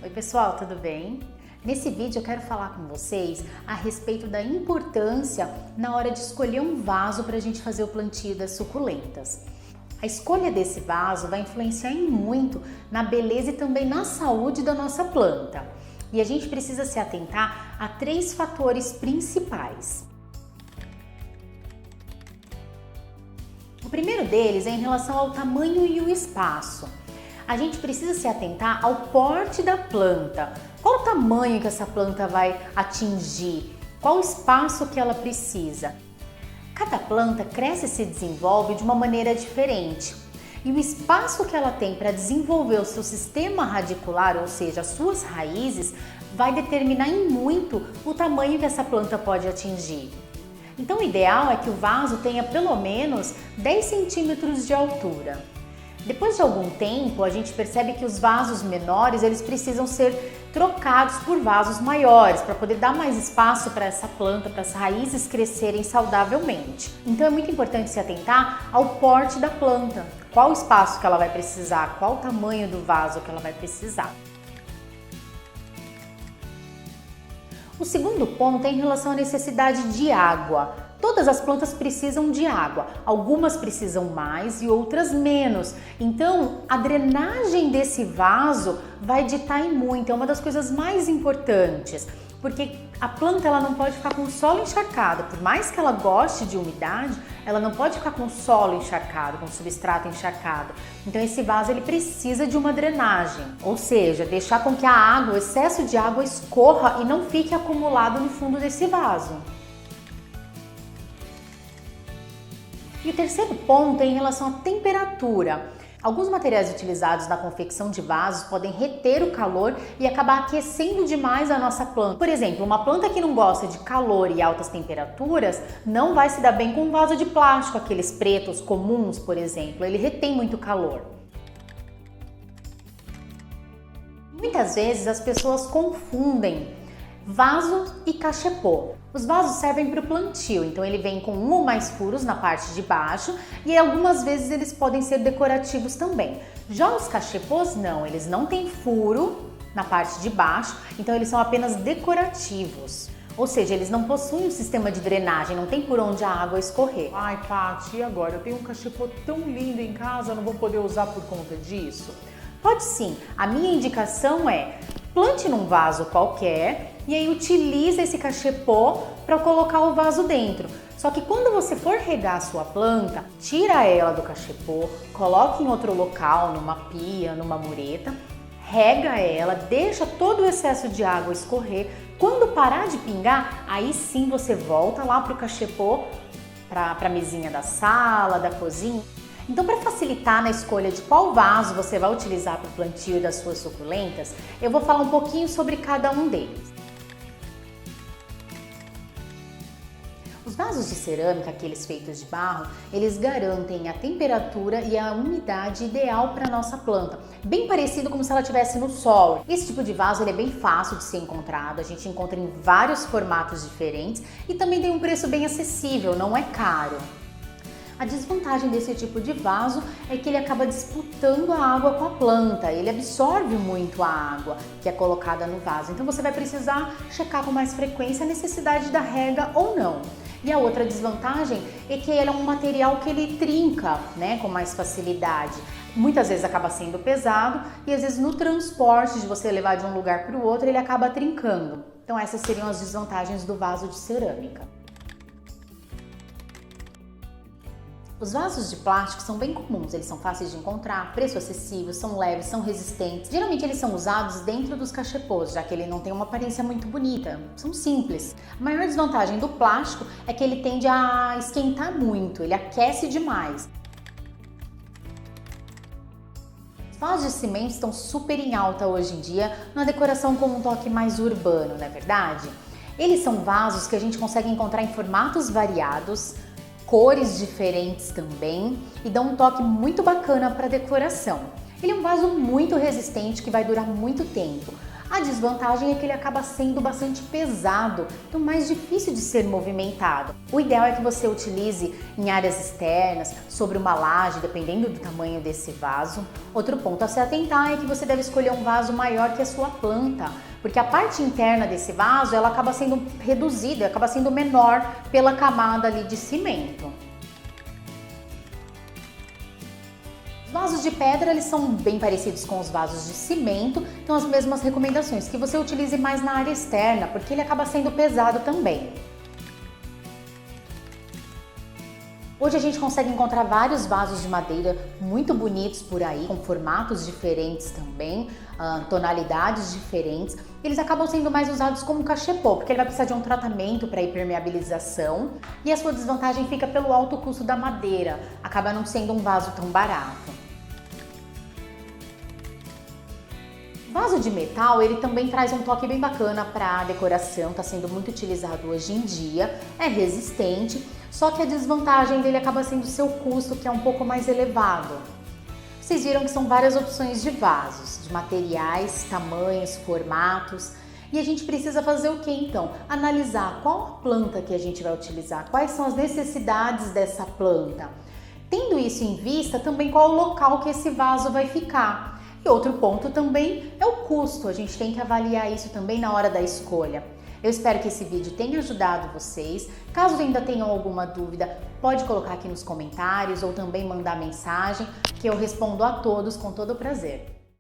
Oi pessoal, tudo bem? Nesse vídeo eu quero falar com vocês a respeito da importância na hora de escolher um vaso para a gente fazer o plantio das suculentas. A escolha desse vaso vai influenciar em muito na beleza e também na saúde da nossa planta. E a gente precisa se atentar a 3 fatores principais. O primeiro deles é em relação ao tamanho e o espaço. A gente precisa se atentar ao porte da planta. Qual o tamanho que essa planta vai atingir? Qual o espaço que ela precisa? Cada planta cresce e se desenvolve de uma maneira diferente. E o espaço que ela tem para desenvolver o seu sistema radicular, ou seja, as suas raízes, vai determinar em muito o tamanho que essa planta pode atingir. Então o ideal é que o vaso tenha pelo menos 10 centímetros de altura. Depois de algum tempo, a gente percebe que os vasos menores eles precisam ser trocados por vasos maiores para poder dar mais espaço para essa planta, para as raízes crescerem saudavelmente. Então é muito importante se atentar ao porte da planta, qual o espaço que ela vai precisar, qual o tamanho do vaso que ela vai precisar. O segundo ponto é em relação à necessidade de água. Todas as plantas precisam de água, algumas precisam mais e outras menos. Então, a drenagem desse vaso vai ditar em muito, é uma das coisas mais importantes, porque a planta ela não pode ficar com o solo encharcado, por mais que ela goste de umidade, ela não pode ficar com o solo encharcado, com o substrato encharcado. Então esse vaso ele precisa de uma drenagem, ou seja, deixar com que a água, o excesso de água escorra e não fique acumulado no fundo desse vaso. E o terceiro ponto é em relação à temperatura. Alguns materiais utilizados na confecção de vasos podem reter o calor e acabar aquecendo demais a nossa planta. Por exemplo, uma planta que não gosta de calor e altas temperaturas não vai se dar bem com um vaso de plástico, aqueles pretos comuns, por exemplo, ele retém muito calor. Muitas vezes as pessoas confundem vaso e cachepô. Os vasos servem para o plantio, então ele vem com um ou mais furos na parte de baixo e algumas vezes eles podem ser decorativos também. Já os cachepôs não, eles não têm furo na parte de baixo, então eles são apenas decorativos. Ou seja, eles não possuem um sistema de drenagem, não tem por onde a água escorrer. Ai, Paty, e agora? Eu tenho um cachepô tão lindo em casa, não vou poder usar por conta disso? Pode sim, a minha indicação é plante num vaso qualquer e aí utilize esse cachepô para colocar o vaso dentro. Só que quando você for regar a sua planta, tira ela do cachepô, coloque em outro local, numa pia, numa mureta, rega ela, deixa todo o excesso de água escorrer. Quando parar de pingar, aí sim você volta lá para o cachepô, para a mesinha da sala, da cozinha. Então, para facilitar na escolha de qual vaso você vai utilizar para o plantio das suas suculentas, eu vou falar um pouquinho sobre cada um deles. Os vasos de cerâmica, aqueles feitos de barro, eles garantem a temperatura e a umidade ideal para a nossa planta, bem parecido como se ela estivesse no solo. Esse tipo de vaso ele é bem fácil de ser encontrado, a gente encontra em vários formatos diferentes e também tem um preço bem acessível, não é caro. A desvantagem desse tipo de vaso é que ele acaba disputando a água com a planta, ele absorve muito a água que é colocada no vaso, então você vai precisar checar com mais frequência a necessidade da rega ou não. E a outra desvantagem é que ele é um material que ele trinca, né, com mais facilidade. Muitas vezes acaba sendo pesado e às vezes no transporte de você levar de um lugar para o outro ele acaba trincando. Então essas seriam as desvantagens do vaso de cerâmica. Os vasos de plástico são bem comuns, eles são fáceis de encontrar, preço acessível, são leves, são resistentes. Geralmente eles são usados dentro dos cachepôs, já que ele não tem uma aparência muito bonita, são simples. A maior desvantagem do plástico é que ele tende a esquentar muito, ele aquece demais. Os vasos de cimento estão super em alta hoje em dia, na decoração com um toque mais urbano, não é verdade? Eles são vasos que a gente consegue encontrar em formatos variados, cores diferentes também e dá um toque muito bacana para a decoração. Ele é um vaso muito resistente que vai durar muito tempo. A desvantagem é que ele acaba sendo bastante pesado, então mais difícil de ser movimentado. O ideal é que você utilize em áreas externas, sobre uma laje, dependendo do tamanho desse vaso. Outro ponto a se atentar é que você deve escolher um vaso maior que a sua planta, porque a parte interna desse vaso ela acaba sendo reduzida, acaba sendo menor pela camada ali de cimento. Os vasos de pedra eles são bem parecidos com os vasos de cimento, então as mesmas recomendações, que você utilize mais na área externa, porque ele acaba sendo pesado também. Hoje a gente consegue encontrar vários vasos de madeira muito bonitos por aí, com formatos diferentes também, tonalidades diferentes. Eles acabam sendo mais usados como cachepô, porque ele vai precisar de um tratamento para impermeabilização e a sua desvantagem fica pelo alto custo da madeira, acaba não sendo um vaso tão barato. O vaso de metal, ele também traz um toque bem bacana para a decoração, está sendo muito utilizado hoje em dia, é resistente, só que a desvantagem dele acaba sendo o seu custo, que é um pouco mais elevado. Vocês viram que são várias opções de vasos, de materiais, tamanhos, formatos, e a gente precisa fazer o que então? Analisar qual a planta que a gente vai utilizar, quais são as necessidades dessa planta. Tendo isso em vista, também qual o local que esse vaso vai ficar. E outro ponto também é o custo, a gente tem que avaliar isso também na hora da escolha. Eu espero que esse vídeo tenha ajudado vocês. Caso ainda tenham alguma dúvida, pode colocar aqui nos comentários ou também mandar mensagem, que eu respondo a todos com todo prazer.